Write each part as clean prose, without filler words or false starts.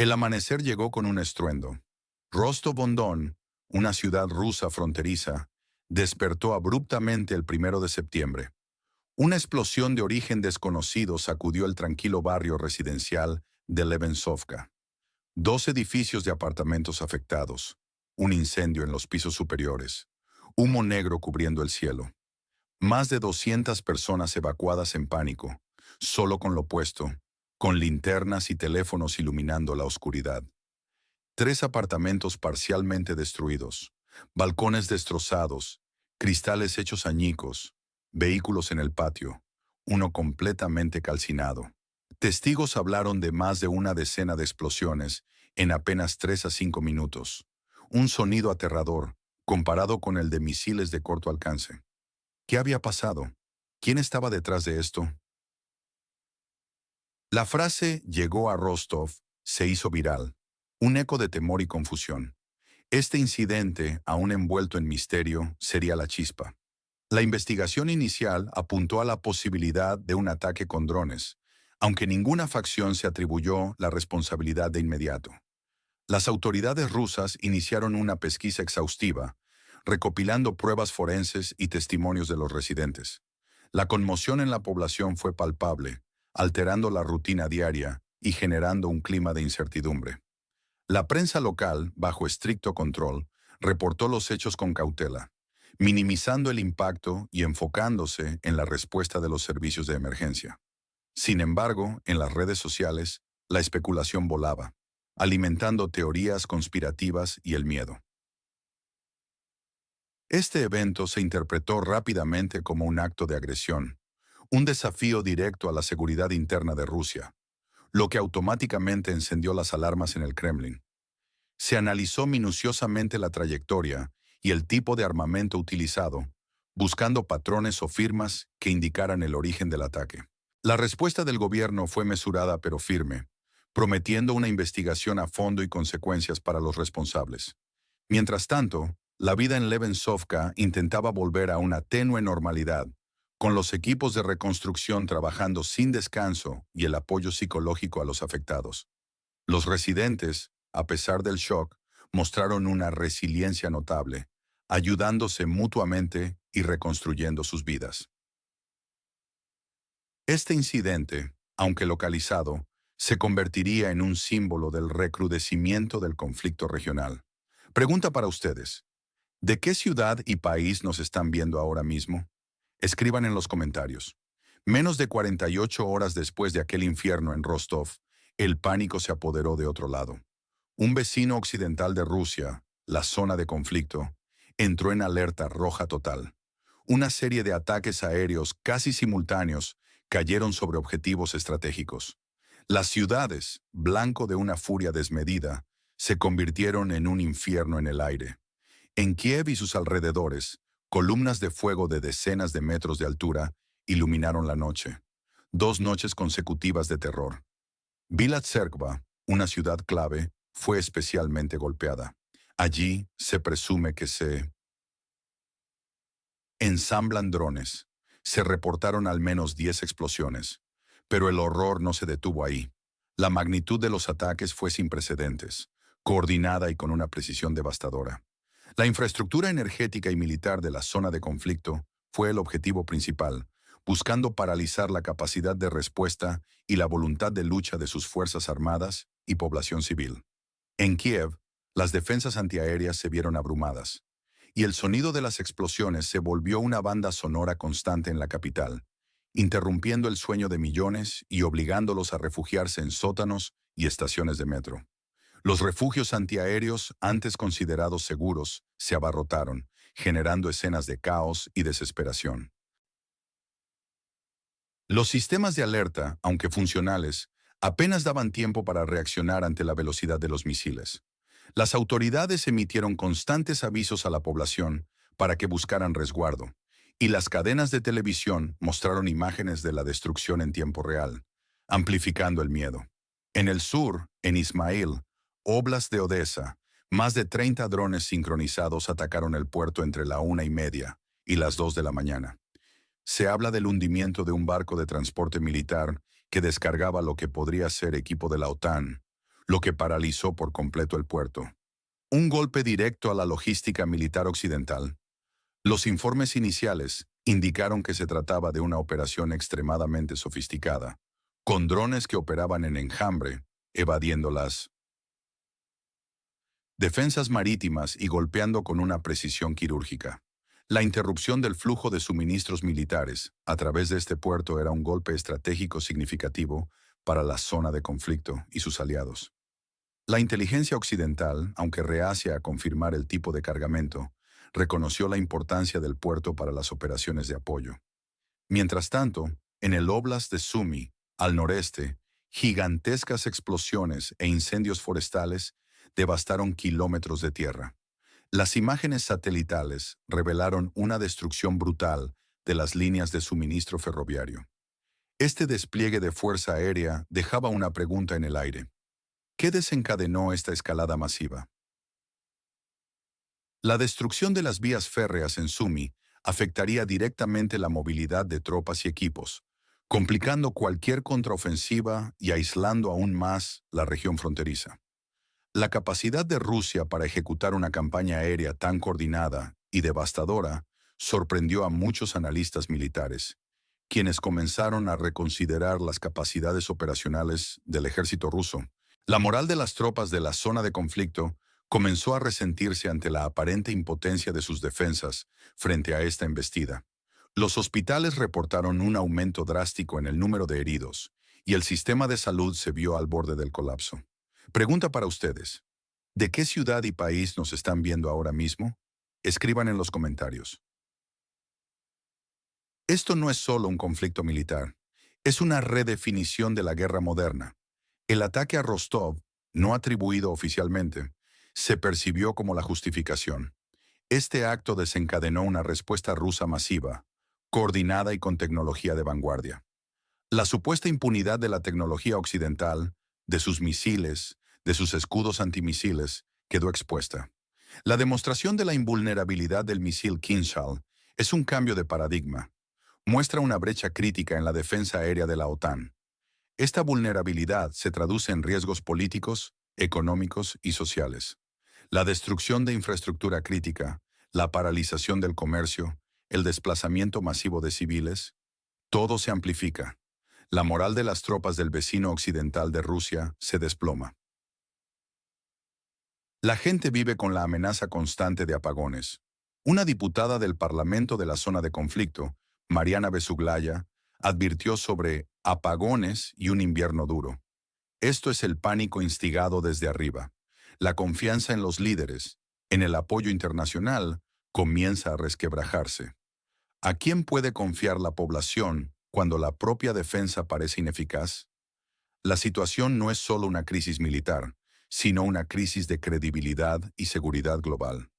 El amanecer llegó con un estruendo. Rostov-on-Don, una ciudad rusa fronteriza, despertó abruptamente el 1 de septiembre. Una explosión de origen desconocido sacudió el tranquilo barrio residencial de Levensovka. 2 edificios de apartamentos afectados, un incendio en los pisos superiores, humo negro cubriendo el cielo. Más de 200 personas evacuadas en pánico, solo con lo puesto, con linternas y teléfonos iluminando la oscuridad. 3 apartamentos parcialmente destruidos, balcones destrozados, cristales hechos añicos, vehículos en el patio, uno completamente calcinado. Testigos hablaron de más de una decena de explosiones en apenas 3 a 5 minutos. Un sonido aterrador, comparado con el de misiles de corto alcance. ¿Qué había pasado? ¿Quién estaba detrás de esto? La frase "llegó a Rostov" se hizo viral, un eco de temor y confusión. Este incidente, aún envuelto en misterio, sería la chispa. La investigación inicial apuntó a la posibilidad de un ataque con drones, aunque ninguna facción se atribuyó la responsabilidad de inmediato. Las autoridades rusas iniciaron una pesquisa exhaustiva, recopilando pruebas forenses y testimonios de los residentes. La conmoción en la población fue palpable, alterando la rutina diaria y generando un clima de incertidumbre. La prensa local, bajo estricto control, reportó los hechos con cautela, minimizando el impacto y enfocándose en la respuesta de los servicios de emergencia. Sin embargo, en las redes sociales, la especulación volaba, alimentando teorías conspirativas y el miedo. Este evento se interpretó rápidamente como un acto de agresión, un desafío directo a la seguridad interna de Rusia, lo que automáticamente encendió las alarmas en el Kremlin. Se analizó minuciosamente la trayectoria y el tipo de armamento utilizado, buscando patrones o firmas que indicaran el origen del ataque. La respuesta del gobierno fue mesurada pero firme, prometiendo una investigación a fondo y consecuencias para los responsables. Mientras tanto, la vida en Levensovka intentaba volver a una tenue normalidad, con los equipos de reconstrucción trabajando sin descanso y el apoyo psicológico a los afectados. Los residentes, a pesar del shock, mostraron una resiliencia notable, ayudándose mutuamente y reconstruyendo sus vidas. Este incidente, aunque localizado, se convertiría en un símbolo del recrudecimiento del conflicto regional. Pregunta para ustedes: ¿de qué ciudad y país nos están viendo ahora mismo? Escriban en los comentarios. Menos de 48 horas después de aquel infierno en Rostov, el pánico se apoderó de otro lado. Un vecino occidental de Rusia, la zona de conflicto, entró en alerta roja total. Una serie de ataques aéreos casi simultáneos cayeron sobre objetivos estratégicos. Las ciudades, blanco de una furia desmedida, se convirtieron en un infierno en el aire. En Kiev y sus alrededores, columnas de fuego de decenas de metros de altura iluminaron la noche. 2 noches consecutivas de terror. Vila Tserkva, una ciudad clave, fue especialmente golpeada. Allí se presume que se ensamblan drones. Se reportaron al menos 10 explosiones. Pero el horror no se detuvo ahí. La magnitud de los ataques fue sin precedentes, coordinada y con una precisión devastadora. La infraestructura energética y militar de la zona de conflicto fue el objetivo principal, buscando paralizar la capacidad de respuesta y la voluntad de lucha de sus fuerzas armadas y población civil. En Kiev, las defensas antiaéreas se vieron abrumadas, y el sonido de las explosiones se volvió una banda sonora constante en la capital, interrumpiendo el sueño de millones y obligándolos a refugiarse en sótanos y estaciones de metro. Los refugios antiaéreos, antes considerados seguros, se abarrotaron, generando escenas de caos y desesperación. Los sistemas de alerta, aunque funcionales, apenas daban tiempo para reaccionar ante la velocidad de los misiles. Las autoridades emitieron constantes avisos a la población para que buscaran resguardo, y las cadenas de televisión mostraron imágenes de la destrucción en tiempo real, amplificando el miedo. En el sur, en Ismail, Oblast de Odessa, más de 30 drones sincronizados atacaron el puerto entre la 1:30 y las 2 de la mañana. Se habla del hundimiento de un barco de transporte militar que descargaba lo que podría ser equipo de la OTAN, lo que paralizó por completo el puerto. Un golpe directo a la logística militar occidental. Los informes iniciales indicaron que se trataba de una operación extremadamente sofisticada, con drones que operaban en enjambre, evadiendo las defensas marítimas y golpeando con una precisión quirúrgica. La interrupción del flujo de suministros militares a través de este puerto era un golpe estratégico significativo para la zona de conflicto y sus aliados. La inteligencia occidental, aunque reacia a confirmar el tipo de cargamento, reconoció la importancia del puerto para las operaciones de apoyo. Mientras tanto, en el Óblast de Sumy, al noreste, gigantescas explosiones e incendios forestales devastaron kilómetros de tierra. Las imágenes satelitales revelaron una destrucción brutal de las líneas de suministro ferroviario. Este despliegue de fuerza aérea dejaba una pregunta en el aire. ¿Qué desencadenó esta escalada masiva? La destrucción de las vías férreas en Sumy afectaría directamente la movilidad de tropas y equipos, complicando cualquier contraofensiva y aislando aún más la región fronteriza. La capacidad de Rusia para ejecutar una campaña aérea tan coordinada y devastadora sorprendió a muchos analistas militares, quienes comenzaron a reconsiderar las capacidades operacionales del ejército ruso. La moral de las tropas de la zona de conflicto comenzó a resentirse ante la aparente impotencia de sus defensas frente a esta embestida. Los hospitales reportaron un aumento drástico en el número de heridos, y el sistema de salud se vio al borde del colapso. Pregunta para ustedes: ¿de qué ciudad y país nos están viendo ahora mismo? Escriban en los comentarios. Esto no es solo un conflicto militar, es una redefinición de la guerra moderna. El ataque a Rostov, no atribuido oficialmente, se percibió como la justificación. Este acto desencadenó una respuesta rusa masiva, coordinada y con tecnología de vanguardia. La supuesta impunidad de la tecnología occidental, de sus misiles, de sus escudos antimisiles, quedó expuesta. La demostración de la invulnerabilidad del misil Kinzhal es un cambio de paradigma. Muestra una brecha crítica en la defensa aérea de la OTAN. Esta vulnerabilidad se traduce en riesgos políticos, económicos y sociales. La destrucción de infraestructura crítica, la paralización del comercio, el desplazamiento masivo de civiles, todo se amplifica. La moral de las tropas del vecino occidental de Rusia se desploma. La gente vive con la amenaza constante de apagones. Una diputada del Parlamento de la zona de conflicto, Mariana Besuglaya, advirtió sobre apagones y un invierno duro. Esto es el pánico instigado desde arriba. La confianza en los líderes, en el apoyo internacional, comienza a resquebrajarse. ¿A quién puede confiar la población cuando la propia defensa parece ineficaz? La situación no es solo una crisis militar, sino una crisis de credibilidad y seguridad global.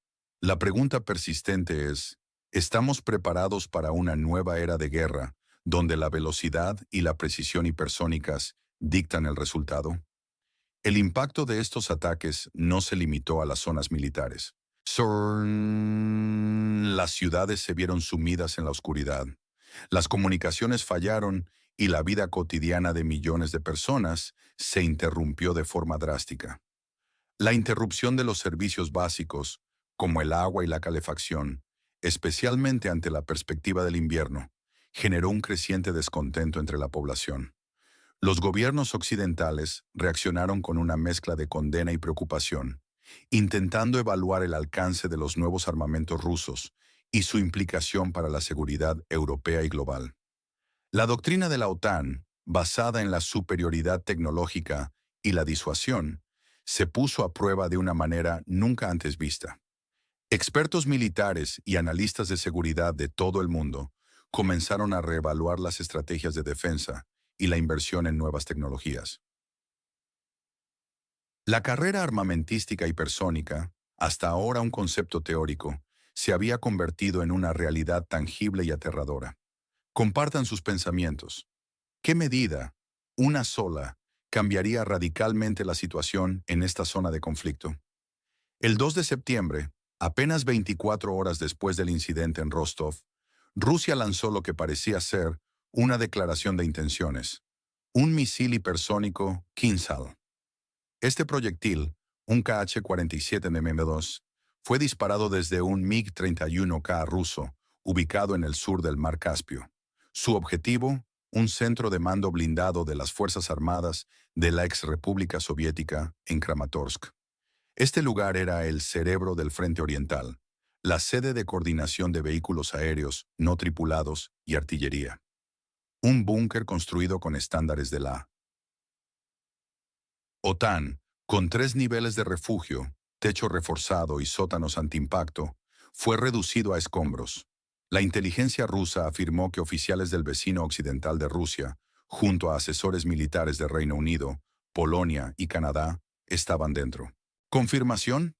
La pregunta persistente es: ¿estamos preparados para una nueva era de guerra, donde la velocidad y la precisión hipersónicas dictan el resultado? El impacto de estos ataques no se limitó a las zonas militares. Las ciudades se vieron sumidas en la oscuridad. Las comunicaciones fallaron y la vida cotidiana de millones de personas se interrumpió de forma drástica. La interrupción de los servicios básicos, como el agua y la calefacción, especialmente ante la perspectiva del invierno, generó un creciente descontento entre la población. Los gobiernos occidentales reaccionaron con una mezcla de condena y preocupación, intentando evaluar el alcance de los nuevos armamentos rusos y su implicación para la seguridad europea y global. La doctrina de la OTAN, basada en la superioridad tecnológica y la disuasión, se puso a prueba de una manera nunca antes vista. Expertos militares y analistas de seguridad de todo el mundo comenzaron a reevaluar las estrategias de defensa y la inversión en nuevas tecnologías. La carrera armamentística hipersónica, hasta ahora un concepto teórico, se había convertido en una realidad tangible y aterradora. Compartan sus pensamientos. ¿Qué medida, una sola, cambiaría radicalmente la situación en esta zona de conflicto? El 2 de septiembre, apenas 24 horas después del incidente en Rostov, Rusia lanzó lo que parecía ser una declaración de intenciones: un misil hipersónico Kinzhal. Este proyectil, un KH-47 mm2, fue disparado desde un MiG-31K ruso, ubicado en el sur del Mar Caspio. Su objetivo, un centro de mando blindado de las Fuerzas Armadas de la ex República Soviética en Kramatorsk. Este lugar era el cerebro del Frente Oriental, la sede de coordinación de vehículos aéreos no tripulados y artillería. Un búnker construido con estándares de la OTAN, con 3 niveles de refugio, techo reforzado y sótanos antiimpacto, fue reducido a escombros. La inteligencia rusa afirmó que oficiales del vecino occidental de Rusia, junto a asesores militares de Reino Unido, Polonia y Canadá, estaban dentro. ¿Confirmación?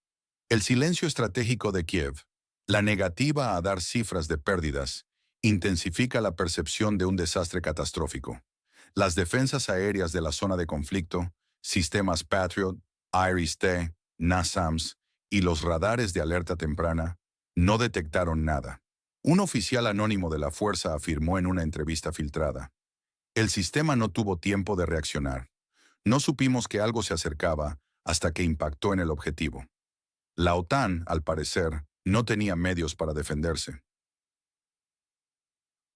El silencio estratégico de Kiev, la negativa a dar cifras de pérdidas, intensifica la percepción de un desastre catastrófico. Las defensas aéreas de la zona de conflicto, sistemas Patriot, IRIS-T, NASAMS y los radares de alerta temprana no detectaron nada. Un oficial anónimo de la fuerza afirmó en una entrevista filtrada: el sistema no tuvo tiempo de reaccionar. No supimos que algo se acercaba hasta que impactó en el objetivo. La OTAN, al parecer, no tenía medios para defenderse.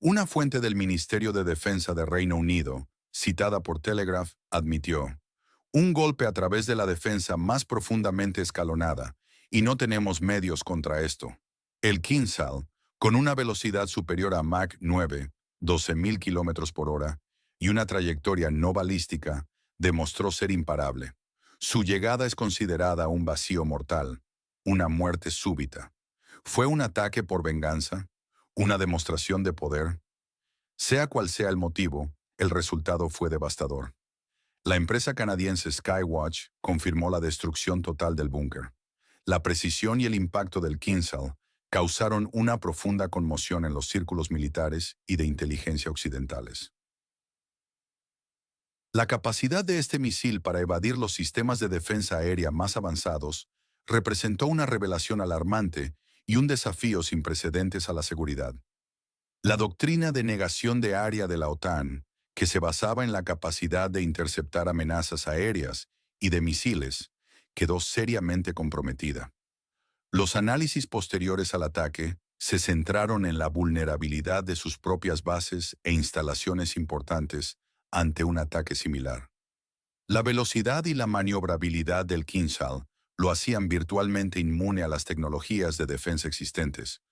Una fuente del Ministerio de Defensa de Reino Unido, citada por Telegraph, admitió: un golpe a través de la defensa más profundamente escalonada, y no tenemos medios contra esto. El Kinzhal, con una velocidad superior a Mach 9, 12.000 kilómetros por hora, y una trayectoria no balística, demostró ser imparable. Su llegada es considerada un vacío mortal, una muerte súbita. ¿Fue un ataque por venganza? ¿Una demostración de poder? Sea cual sea el motivo, el resultado fue devastador. La empresa canadiense Skywatch confirmó la destrucción total del búnker. La precisión y el impacto del Kinzhal causaron una profunda conmoción en los círculos militares y de inteligencia occidentales. La capacidad de este misil para evadir los sistemas de defensa aérea más avanzados representó una revelación alarmante y un desafío sin precedentes a la seguridad. La doctrina de negación de área de la OTAN, que se basaba en la capacidad de interceptar amenazas aéreas y de misiles, quedó seriamente comprometida. Los análisis posteriores al ataque se centraron en la vulnerabilidad de sus propias bases e instalaciones importantes ante un ataque similar. La velocidad y la maniobrabilidad del Kinzhal lo hacían virtualmente inmune a las tecnologías de defensa existentes,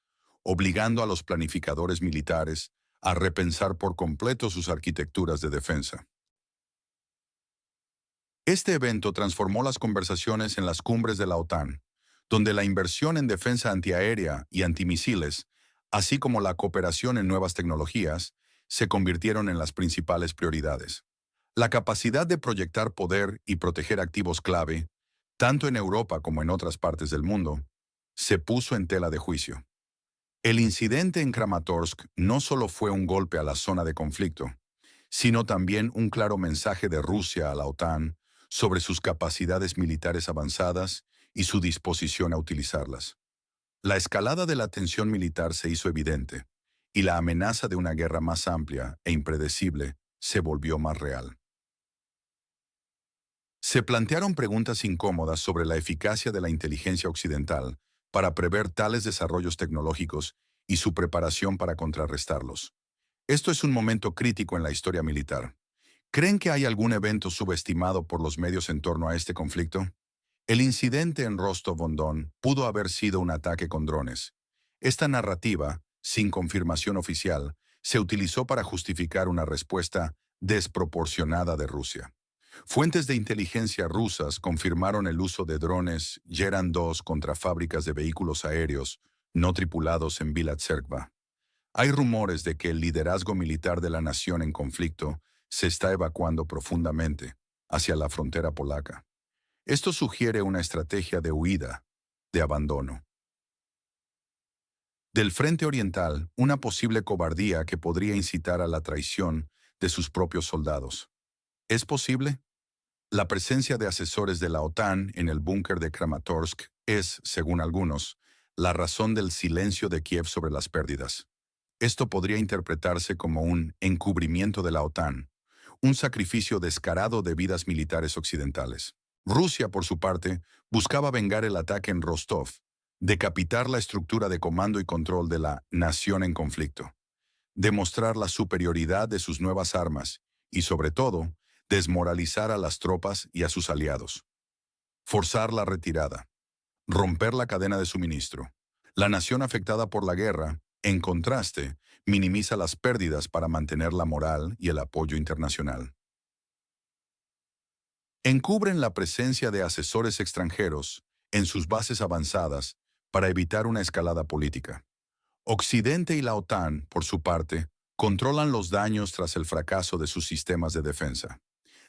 obligando a los planificadores militares a repensar por completo sus arquitecturas de defensa. Este evento transformó las conversaciones en las cumbres de la OTAN, donde la inversión en defensa antiaérea y antimisiles, así como la cooperación en nuevas tecnologías, se convirtieron en las principales prioridades. La capacidad de proyectar poder y proteger activos clave, tanto en Europa como en otras partes del mundo, se puso en tela de juicio. El incidente en Kramatorsk no solo fue un golpe a la zona de conflicto, sino también un claro mensaje de Rusia a la OTAN sobre sus capacidades militares avanzadas y su disposición a utilizarlas. La escalada de la tensión militar se hizo evidente, y la amenaza de una guerra más amplia e impredecible se volvió más real. Se plantearon preguntas incómodas sobre la eficacia de la inteligencia occidental para prever tales desarrollos tecnológicos y su preparación para contrarrestarlos. Esto es un momento crítico en la historia militar. ¿Creen que hay algún evento subestimado por los medios en torno a este conflicto? El incidente en Rostov-on-Don pudo haber sido un ataque con drones. Esta narrativa, sin confirmación oficial, se utilizó para justificar una respuesta desproporcionada de Rusia. Fuentes de inteligencia rusas confirmaron el uso de drones Geran-2 contra fábricas de vehículos aéreos no tripulados en Bilatserkva. Hay rumores de que el liderazgo militar de la nación en conflicto se está evacuando profundamente hacia la frontera polaca. Esto sugiere una estrategia de huida, de abandono. Del frente oriental, una posible cobardía que podría incitar a la traición de sus propios soldados. ¿Es posible? La presencia de asesores de la OTAN en el búnker de Kramatorsk es, según algunos, la razón del silencio de Kiev sobre las pérdidas. Esto podría interpretarse como un encubrimiento de la OTAN, un sacrificio descarado de vidas militares occidentales. Rusia, por su parte, buscaba vengar el ataque en Rostov, decapitar la estructura de comando y control de la nación en conflicto, demostrar la superioridad de sus nuevas armas y, sobre todo, desmoralizar a las tropas y a sus aliados. Forzar la retirada. Romper la cadena de suministro. La nación afectada por la guerra, en contraste, minimiza las pérdidas para mantener la moral y el apoyo internacional. Encubren la presencia de asesores extranjeros en sus bases avanzadas para evitar una escalada política. Occidente y la OTAN, por su parte, controlan los daños tras el fracaso de sus sistemas de defensa.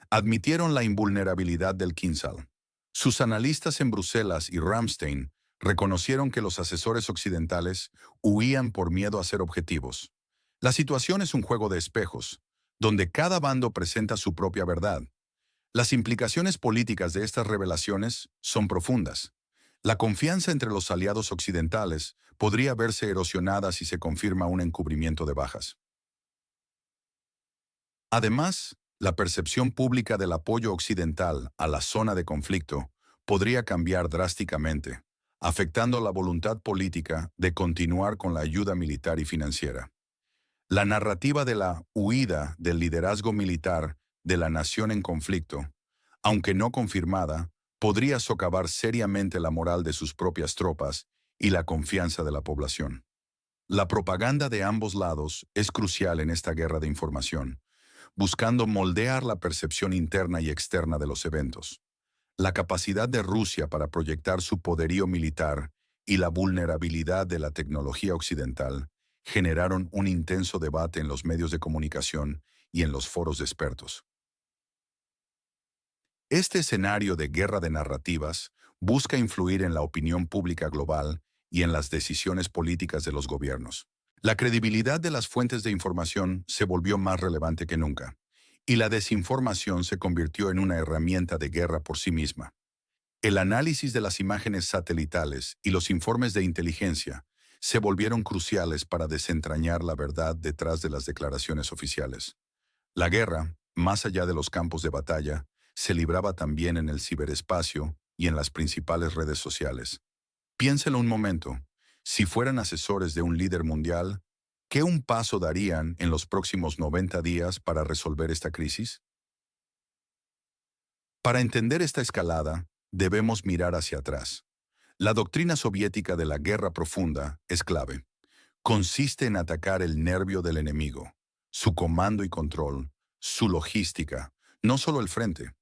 Admitieron la invulnerabilidad del Kinsal. Sus analistas en Bruselas y Ramstein reconocieron que los asesores occidentales huían por miedo a ser objetivos. La situación es un juego de espejos, donde cada bando presenta su propia verdad. Las implicaciones políticas de estas revelaciones son profundas. La confianza entre los aliados occidentales podría verse erosionada si se confirma un encubrimiento de bajas. Además, la percepción pública del apoyo occidental a la zona de conflicto podría cambiar drásticamente, afectando la voluntad política de continuar con la ayuda militar y financiera. La narrativa de la huida del liderazgo militar de la nación en conflicto, aunque no confirmada, podría socavar seriamente la moral de sus propias tropas y la confianza de la población. La propaganda de ambos lados es crucial en esta guerra de información, buscando moldear la percepción interna y externa de los eventos. La capacidad de Rusia para proyectar su poderío militar y la vulnerabilidad de la tecnología occidental generaron un intenso debate en los medios de comunicación y en los foros de expertos. Este escenario de guerra de narrativas busca influir en la opinión pública global y en las decisiones políticas de los gobiernos. La credibilidad de las fuentes de información se volvió más relevante que nunca, y la desinformación se convirtió en una herramienta de guerra por sí misma. El análisis de las imágenes satelitales y los informes de inteligencia se volvieron cruciales para desentrañar la verdad detrás de las declaraciones oficiales. La guerra, más allá de los campos de batalla, se libraba también en el ciberespacio y en las principales redes sociales. Piénselo un momento. Si fueran asesores de un líder mundial, ¿qué un paso darían en los próximos 90 días para resolver esta crisis? Para entender esta escalada, debemos mirar hacia atrás. La doctrina soviética de la guerra profunda es clave. Consiste en atacar el nervio del enemigo, su comando y control, su logística, no solo el frente.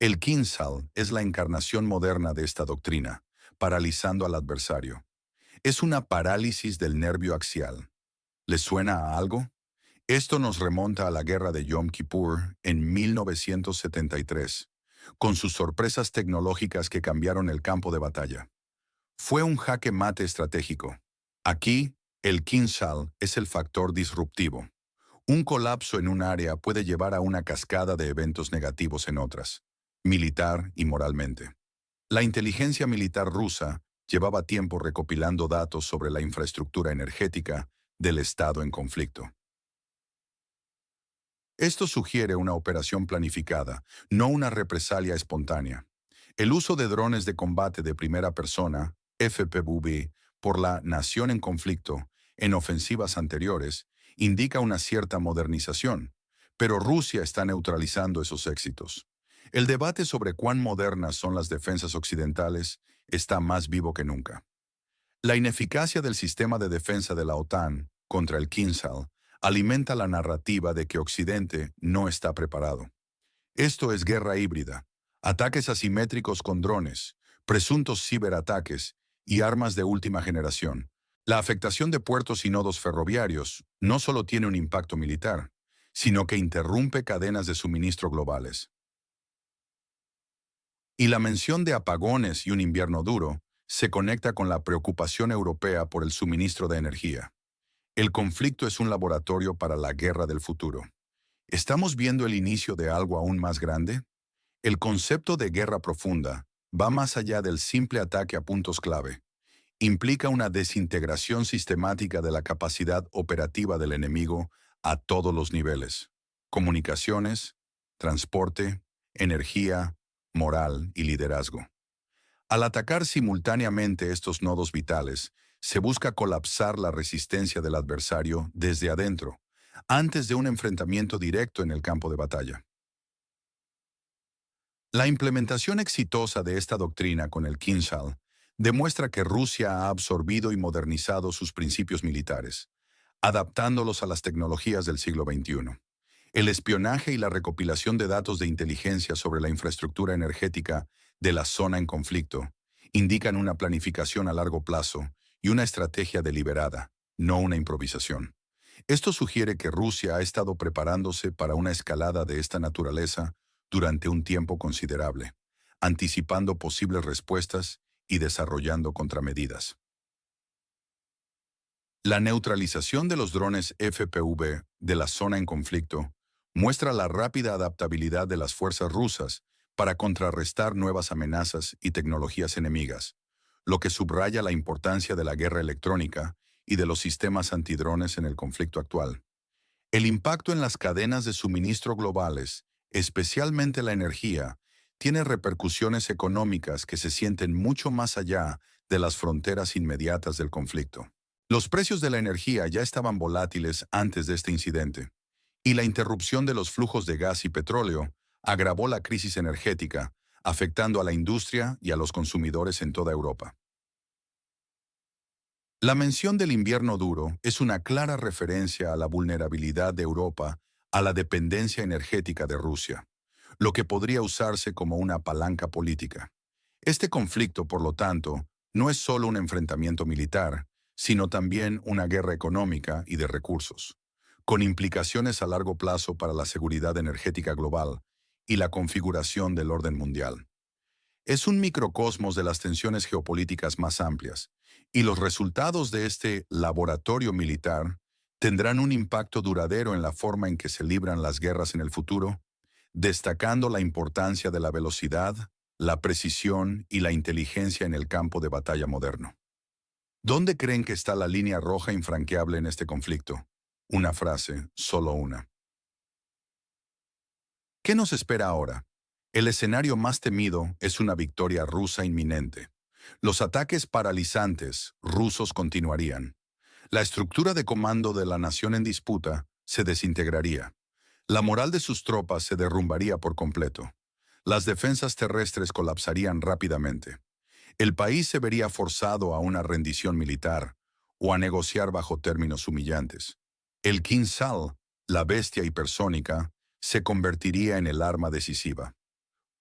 El Kinsal es la encarnación moderna de esta doctrina, paralizando al adversario. Es una parálisis del nervio axial. ¿Les suena a algo? Esto nos remonta a la guerra de Yom Kippur en 1973, con sus sorpresas tecnológicas que cambiaron el campo de batalla. Fue un jaque mate estratégico. Aquí, el Kinsal es el factor disruptivo. Un colapso en un área puede llevar a una cascada de eventos negativos en otras, militar y moralmente. La inteligencia militar rusa llevaba tiempo recopilando datos sobre la infraestructura energética del estado en conflicto. Esto sugiere una operación planificada, no una represalia espontánea. El uso de drones de combate de primera persona, FPV, por la nación en conflicto, en ofensivas anteriores, indica una cierta modernización, pero Rusia está neutralizando esos éxitos. El debate sobre cuán modernas son las defensas occidentales está más vivo que nunca. La ineficacia del sistema de defensa de la OTAN contra el Kinsal alimenta la narrativa de que Occidente no está preparado. Esto es guerra híbrida, ataques asimétricos con drones, presuntos ciberataques y armas de última generación. La afectación de puertos y nodos ferroviarios no solo tiene un impacto militar, sino que interrumpe cadenas de suministro globales. Y la mención de apagones y un invierno duro se conecta con la preocupación europea por el suministro de energía. El conflicto es un laboratorio para la guerra del futuro. ¿Estamos viendo el inicio de algo aún más grande? El concepto de guerra profunda va más allá del simple ataque a puntos clave. Implica una desintegración sistemática de la capacidad operativa del enemigo a todos los niveles: comunicaciones, transporte, energía, moral y liderazgo. Al atacar simultáneamente estos nodos vitales, se busca colapsar la resistencia del adversario desde adentro, antes de un enfrentamiento directo en el campo de batalla. La implementación exitosa de esta doctrina con el Kinshal demuestra que Rusia ha absorbido y modernizado sus principios militares, adaptándolos a las tecnologías del siglo XXI. El espionaje y la recopilación de datos de inteligencia sobre la infraestructura energética de la zona en conflicto indican una planificación a largo plazo y una estrategia deliberada, no una improvisación. Esto sugiere que Rusia ha estado preparándose para una escalada de esta naturaleza durante un tiempo considerable, anticipando posibles respuestas y desarrollando contramedidas. La neutralización de los drones FPV de la zona en conflicto muestra la rápida adaptabilidad de las fuerzas rusas para contrarrestar nuevas amenazas y tecnologías enemigas, lo que subraya la importancia de la guerra electrónica y de los sistemas antidrones en el conflicto actual. El impacto en las cadenas de suministro globales, especialmente la energía, tiene repercusiones económicas que se sienten mucho más allá de las fronteras inmediatas del conflicto. Los precios de la energía ya estaban volátiles antes de este incidente, y la interrupción de los flujos de gas y petróleo agravó la crisis energética, afectando a la industria y a los consumidores en toda Europa. La mención del invierno duro es una clara referencia a la vulnerabilidad de Europa a la dependencia energética de Rusia, lo que podría usarse como una palanca política. Este conflicto, por lo tanto, no es solo un enfrentamiento militar, sino también una guerra económica y de recursos, con implicaciones a largo plazo para la seguridad energética global y la configuración del orden mundial. Es un microcosmos de las tensiones geopolíticas más amplias, y los resultados de este laboratorio militar tendrán un impacto duradero en la forma en que se libran las guerras en el futuro, destacando la importancia de la velocidad, la precisión y la inteligencia en el campo de batalla moderno. ¿Dónde creen que está la línea roja infranqueable en este conflicto? Una frase, solo una. ¿Qué nos espera ahora? El escenario más temido es una victoria rusa inminente. Los ataques paralizantes rusos continuarían. La estructura de comando de la nación en disputa se desintegraría. La moral de sus tropas se derrumbaría por completo. Las defensas terrestres colapsarían rápidamente. El país se vería forzado a una rendición militar o a negociar bajo términos humillantes. El Kinzhal, la bestia hipersónica, se convertiría en el arma decisiva.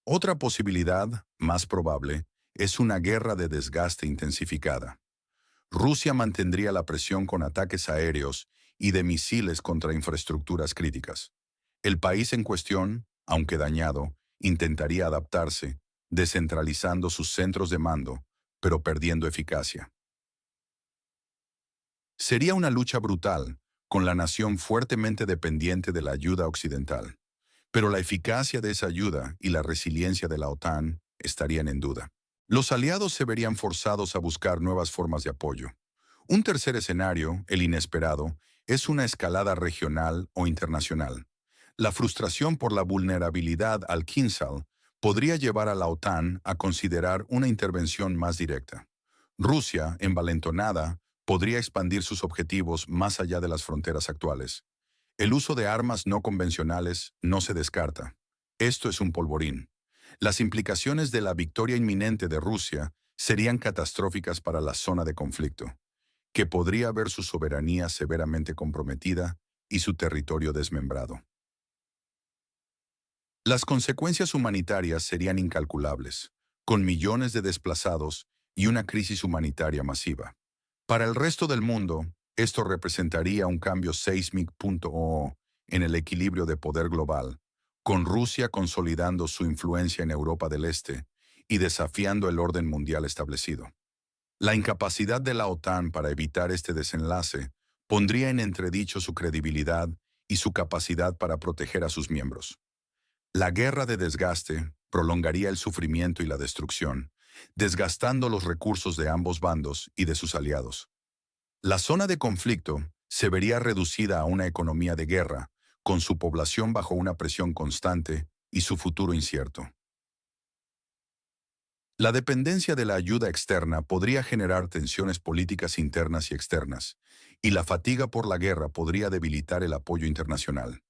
Otra posibilidad, más probable, es una guerra de desgaste intensificada. Rusia mantendría la presión con ataques aéreos y de misiles contra infraestructuras críticas. El país en cuestión, aunque dañado, intentaría adaptarse, descentralizando sus centros de mando, pero perdiendo eficacia. Sería una lucha brutal, con la nación fuertemente dependiente de la ayuda occidental. Pero la eficacia de esa ayuda y la resiliencia de la OTAN estarían en duda. Los aliados se verían forzados a buscar nuevas formas de apoyo. Un tercer escenario, el inesperado, es una escalada regional o internacional. La frustración por la vulnerabilidad al Kinzhal podría llevar a la OTAN a considerar una intervención más directa. Rusia, envalentonada, podría expandir sus objetivos más allá de las fronteras actuales. El uso de armas no convencionales no se descarta. Esto es un polvorín. Las implicaciones de la victoria inminente de Rusia serían catastróficas para la zona de conflicto, que podría ver su soberanía severamente comprometida y su territorio desmembrado. Las consecuencias humanitarias serían incalculables, con millones de desplazados y una crisis humanitaria masiva. Para el resto del mundo, esto representaría un cambio sísmico en el equilibrio de poder global, con Rusia consolidando su influencia en Europa del Este y desafiando el orden mundial establecido. La incapacidad de la OTAN para evitar este desenlace pondría en entredicho su credibilidad y su capacidad para proteger a sus miembros. La guerra de desgaste prolongaría el sufrimiento y la destrucción, desgastando los recursos de ambos bandos y de sus aliados. La zona de conflicto se vería reducida a una economía de guerra, con su población bajo una presión constante y su futuro incierto. La dependencia de la ayuda externa podría generar tensiones políticas internas y externas, y la fatiga por la guerra podría debilitar el apoyo internacional.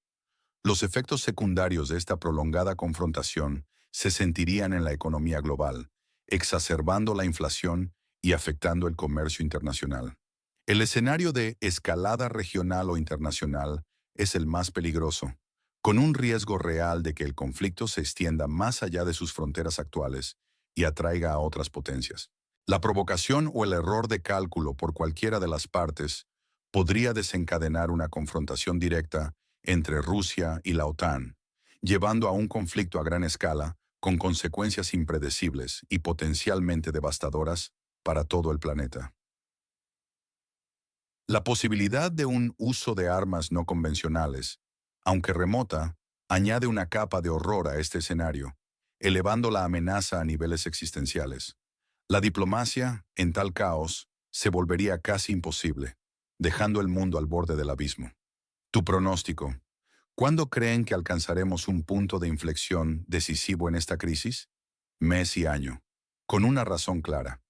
Los efectos secundarios de esta prolongada confrontación se sentirían en la economía global, exacerbando la inflación y afectando el comercio internacional. El escenario de escalada regional o internacional es el más peligroso, con un riesgo real de que el conflicto se extienda más allá de sus fronteras actuales y atraiga a otras potencias. La provocación o el error de cálculo por cualquiera de las partes podría desencadenar una confrontación directa entre Rusia y la OTAN, llevando a un conflicto a gran escala con consecuencias impredecibles y potencialmente devastadoras para todo el planeta. La posibilidad de un uso de armas no convencionales, aunque remota, añade una capa de horror a este escenario, elevando la amenaza a niveles existenciales. La diplomacia, en tal caos, se volvería casi imposible, dejando el mundo al borde del abismo. Tu pronóstico. ¿Cuándo creen que alcanzaremos un punto de inflexión decisivo en esta crisis? Mes y año. Con una razón clara.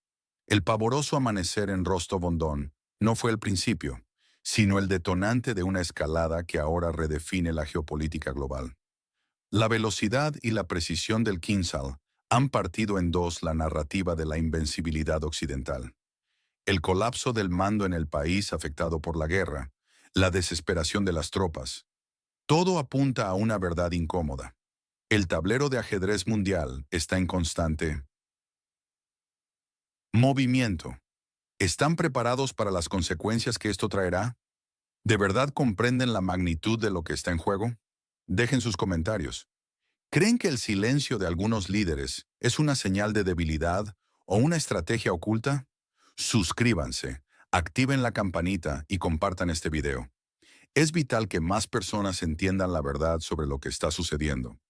El pavoroso amanecer en Rostov-on-Don no fue el principio, sino el detonante de una escalada que ahora redefine la geopolítica global. La velocidad y la precisión del Kinsale han partido en dos la narrativa de la invencibilidad occidental. El colapso del mando en el país afectado por la guerra, la desesperación de las tropas. Todo apunta a una verdad incómoda. El tablero de ajedrez mundial está en constante movimiento. ¿Están preparados para las consecuencias que esto traerá? ¿De verdad comprenden la magnitud de lo que está en juego? Dejen sus comentarios. ¿Creen que el silencio de algunos líderes es una señal de debilidad o una estrategia oculta? Suscríbanse, activen la campanita y compartan este video. Es vital que más personas entiendan la verdad sobre lo que está sucediendo.